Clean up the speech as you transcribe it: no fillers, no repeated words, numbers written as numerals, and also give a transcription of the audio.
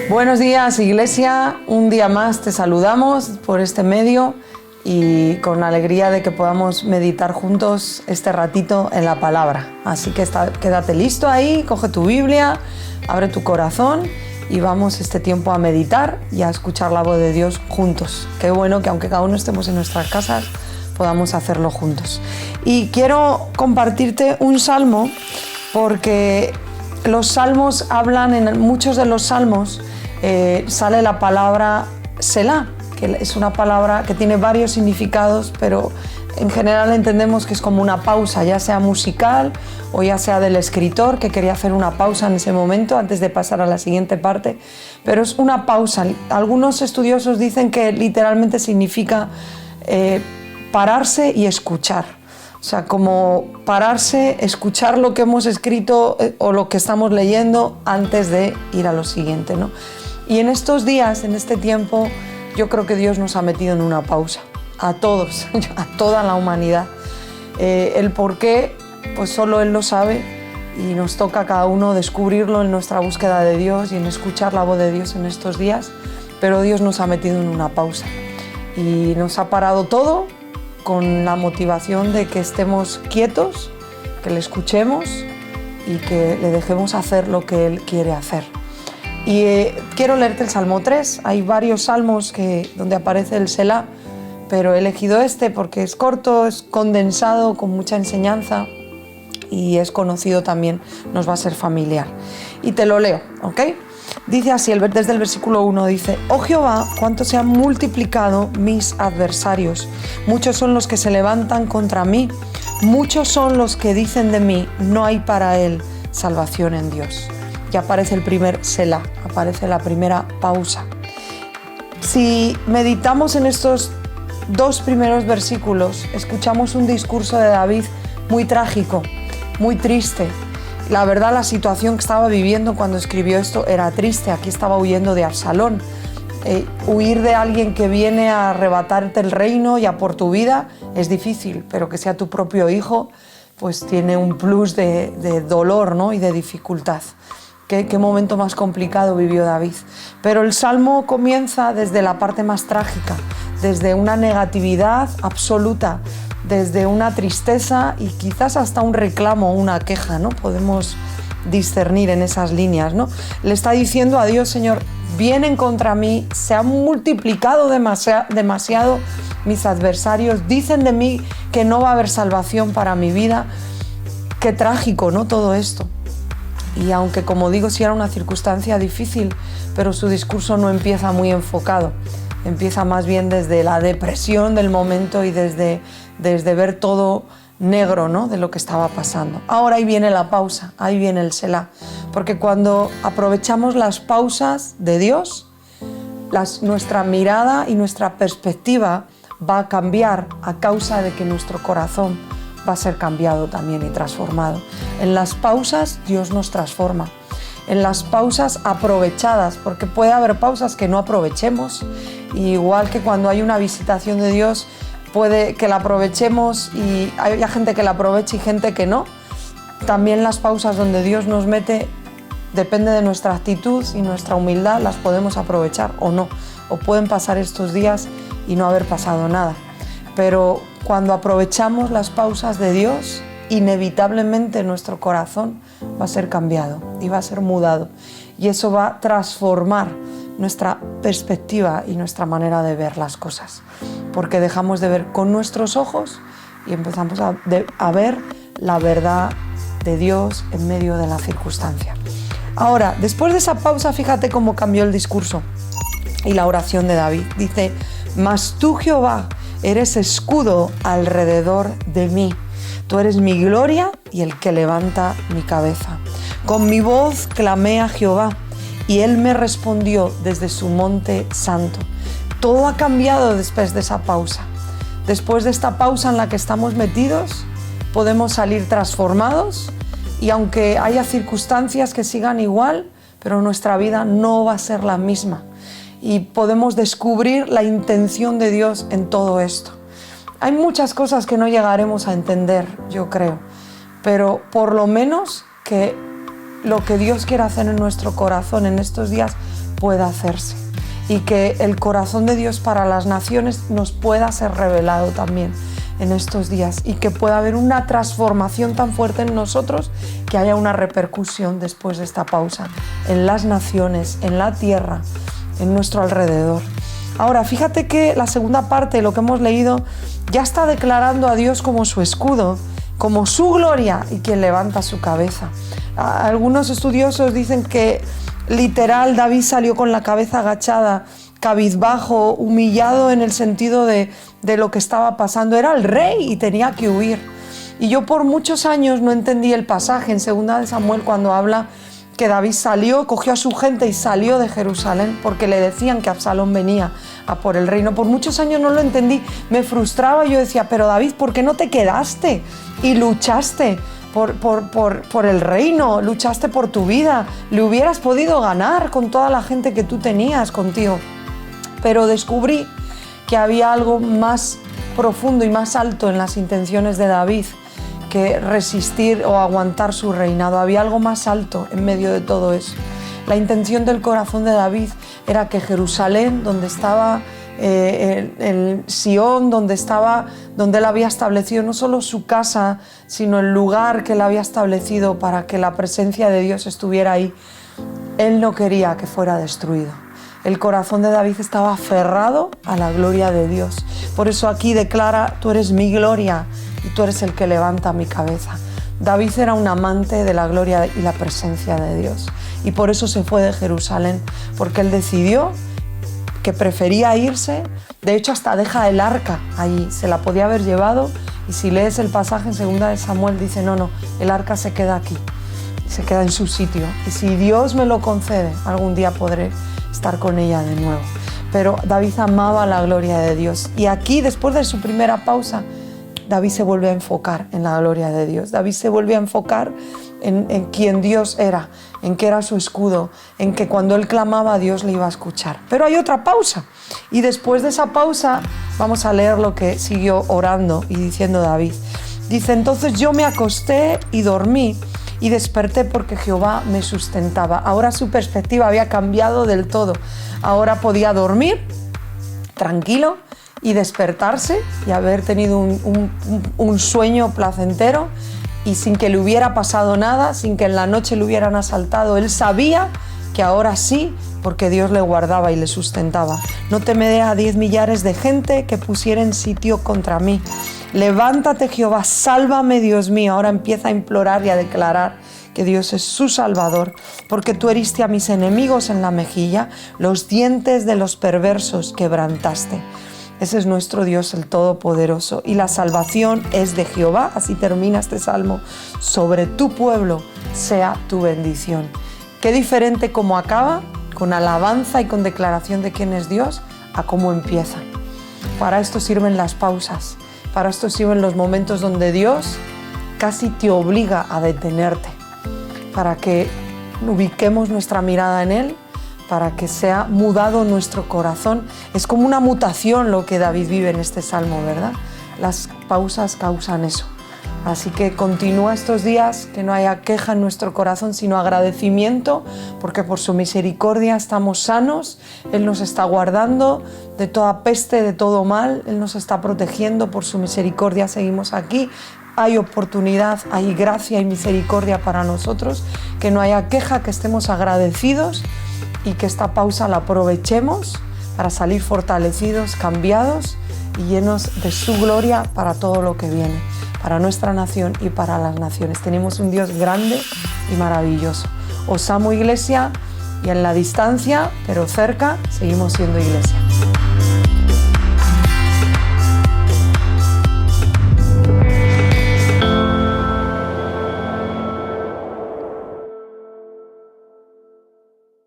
Buenos días, Iglesia. Un día más te saludamos por este medio y con la alegría de que podamos meditar juntos este ratito en la palabra. Así que quédate listo ahí, coge tu Biblia, abre tu corazón y vamos este tiempo a meditar y a escuchar la voz de Dios juntos. Qué bueno que aunque cada uno estemos en nuestras casas, podamos hacerlo juntos. Y quiero compartirte un salmo porque los salmos hablan, en muchos de los salmos sale la palabra Selah, que es una palabra que tiene varios significados, pero en general entendemos que es como una pausa, ya sea musical o ya sea del escritor que quería hacer una pausa en ese momento antes de pasar a la siguiente parte, pero es una pausa. Algunos estudiosos dicen que literalmente significa pararse y escuchar. O sea, como pararse, escuchar lo que hemos escrito o lo que estamos leyendo antes de ir a lo siguiente, ¿no? Y en estos días, en este tiempo, yo creo que Dios nos ha metido en una pausa, a todos, a toda la humanidad. El por qué, pues solo Él lo sabe y nos toca a cada uno descubrirlo en nuestra búsqueda de Dios y en escuchar la voz de Dios en estos días, pero Dios nos ha metido en una pausa y nos ha parado todo con la motivación de que estemos quietos, que le escuchemos y que le dejemos hacer lo que Él quiere hacer. Y quiero leerte el Salmo 3. Hay varios salmos donde aparece el Selah, pero he elegido este porque es corto, es condensado, con mucha enseñanza y es conocido también, nos va a ser familiar. Y te lo leo, ¿ok? Dice así, desde el versículo 1 dice: «Oh Jehová, cuánto se han multiplicado mis adversarios. Muchos son los que se levantan contra mí. Muchos son los que dicen de mí, no hay para él salvación en Dios». Y aparece el primer Selah, aparece la primera pausa. Si meditamos en estos dos primeros versículos, escuchamos un discurso de David muy trágico, muy triste. La verdad, la situación que estaba viviendo cuando escribió esto era triste. Aquí estaba huyendo de Absalón. Huir de alguien que viene a arrebatarte el reino y a por tu vida es difícil, pero que sea tu propio hijo, pues tiene un plus de dolor, ¿no? Y de dificultad. Qué momento más complicado vivió David. Pero el Salmo comienza desde la parte más trágica, desde una negatividad absoluta, desde una tristeza y quizás hasta un reclamo, una queja, ¿no? Podemos discernir en esas líneas, ¿no? Le está diciendo a Dios: Señor, vienen contra mí, se han multiplicado demasiado mis adversarios, dicen de mí que no va a haber salvación para mi vida. Qué trágico, ¿no? Todo esto. Y aunque, como digo, sí era una circunstancia difícil, pero su discurso no empieza muy enfocado. Empieza más bien desde la depresión del momento y desde ver todo negro, ¿no? De lo que estaba pasando. Ahora ahí viene la pausa, ahí viene el Selah. Porque cuando aprovechamos las pausas de Dios, nuestra mirada y nuestra perspectiva va a cambiar a causa de que nuestro corazón va a ser cambiado también y transformado. En las pausas Dios nos transforma. En las pausas aprovechadas, porque puede haber pausas que no aprovechemos, igual que cuando hay una visitación de Dios, puede que la aprovechemos y haya gente que la aproveche y gente que no. También las pausas donde Dios nos mete, depende de nuestra actitud y nuestra humildad, las podemos aprovechar o no. O pueden pasar estos días y no haber pasado nada. Pero cuando aprovechamos las pausas de Dios, inevitablemente nuestro corazón va a ser cambiado y va a ser mudado. Y eso va a transformar nuestra perspectiva y nuestra manera de ver las cosas. Porque dejamos de ver con nuestros ojos y empezamos a ver la verdad de Dios en medio de la circunstancia. Ahora, después de esa pausa, fíjate cómo cambió el discurso y la oración de David. Dice: «Mas tú, Jehová, eres escudo alrededor de mí. Tú eres mi gloria y el que levanta mi cabeza. Con mi voz clamé a Jehová y Él me respondió desde su monte santo». Todo ha cambiado después de esa pausa. Después de esta pausa en la que estamos metidos, podemos salir transformados y aunque haya circunstancias que sigan igual, pero nuestra vida no va a ser la misma. Y podemos descubrir la intención de Dios en todo esto. Hay muchas cosas que no llegaremos a entender, yo creo, pero por lo menos que lo que Dios quiere hacer en nuestro corazón en estos días pueda hacerse y que el corazón de Dios para las naciones nos pueda ser revelado también en estos días y que pueda haber una transformación tan fuerte en nosotros que haya una repercusión después de esta pausa en las naciones, en la tierra, en nuestro alrededor. Ahora, fíjate que la segunda parte de lo que hemos leído ya está declarando a Dios como su escudo, como su gloria y quien levanta su cabeza. Algunos estudiosos dicen que literal David salió con la cabeza agachada, cabizbajo, humillado en el sentido de lo que estaba pasando. Era el rey y tenía que huir. Y yo por muchos años no entendí el pasaje en 2 de Samuel cuando habla que David salió, cogió a su gente y salió de Jerusalén porque le decían que Absalón venía a por el reino. Por muchos años no lo entendí, me frustraba. Yo decía, pero David, ¿por qué no te quedaste y luchaste por el reino? Luchaste por tu vida, le hubieras podido ganar con toda la gente que tú tenías contigo. Pero descubrí que había algo más profundo y más alto en las intenciones de David que resistir o aguantar su reinado. Había algo más alto en medio de todo eso. La intención del corazón de David era que Jerusalén, donde estaba el Sión, donde él había establecido no solo su casa, sino el lugar que él había establecido para que la presencia de Dios estuviera ahí, él no quería que fuera destruido. El corazón de David estaba aferrado a la gloria de Dios. Por eso aquí declara, tú eres mi gloria y tú eres el que levanta mi cabeza. David era un amante de la gloria y la presencia de Dios. Y por eso se fue de Jerusalén, porque él decidió que prefería irse. De hecho, hasta deja el arca allí. Se la podía haber llevado. Y si lees el pasaje en 2 de Samuel, dice, no, el arca se queda aquí. Se queda en su sitio. Y si Dios me lo concede, algún día podré estar con ella de nuevo. Pero David amaba la gloria de Dios. Y aquí, después de su primera pausa, David se vuelve a enfocar en la gloria de Dios. David se vuelve a enfocar en quién Dios era, en que era su escudo, en que cuando él clamaba a Dios le iba a escuchar. Pero hay otra pausa. Y después de esa pausa vamos a leer lo que siguió orando y diciendo David. Dice, entonces yo me acosté y dormí y desperté porque Jehová me sustentaba. Ahora su perspectiva había cambiado del todo. Ahora podía dormir tranquilo y despertarse y haber tenido un sueño placentero y sin que le hubiera pasado nada, sin que en la noche le hubieran asaltado. Él sabía que ahora sí, porque Dios le guardaba y le sustentaba. No temeré a 10 millares de gente que pusieren sitio contra mí. Levántate, Jehová, sálvame, Dios mío. Ahora empieza a implorar y a declarar que Dios es su Salvador, porque tú heriste a mis enemigos en la mejilla, los dientes de los perversos quebrantaste. Ese es nuestro Dios, el Todopoderoso, y la salvación es de Jehová. Así termina este salmo. Sobre tu pueblo sea tu bendición. Qué diferente cómo acaba, con alabanza y con declaración de quién es Dios, a cómo empieza. Para esto sirven las pausas, para esto sirven los momentos donde Dios casi te obliga a detenerte, para que ubiquemos nuestra mirada en Él, para que sea mudado nuestro corazón. Es como una mutación lo que David vive en este salmo, ¿verdad? Las pausas causan eso. Así que continúa estos días, que no haya queja en nuestro corazón, sino agradecimiento, porque por su misericordia estamos sanos. Él nos está guardando de toda peste, de todo mal. Él nos está protegiendo, por su misericordia seguimos aquí. Hay oportunidad, hay gracia y misericordia para nosotros. Que no haya queja, que estemos agradecidos y que esta pausa la aprovechemos para salir fortalecidos, cambiados y llenos de su gloria para todo lo que viene, para nuestra nación y para las naciones. Tenemos un Dios grande y maravilloso. Os amo, iglesia, y en la distancia, pero cerca, seguimos siendo iglesia.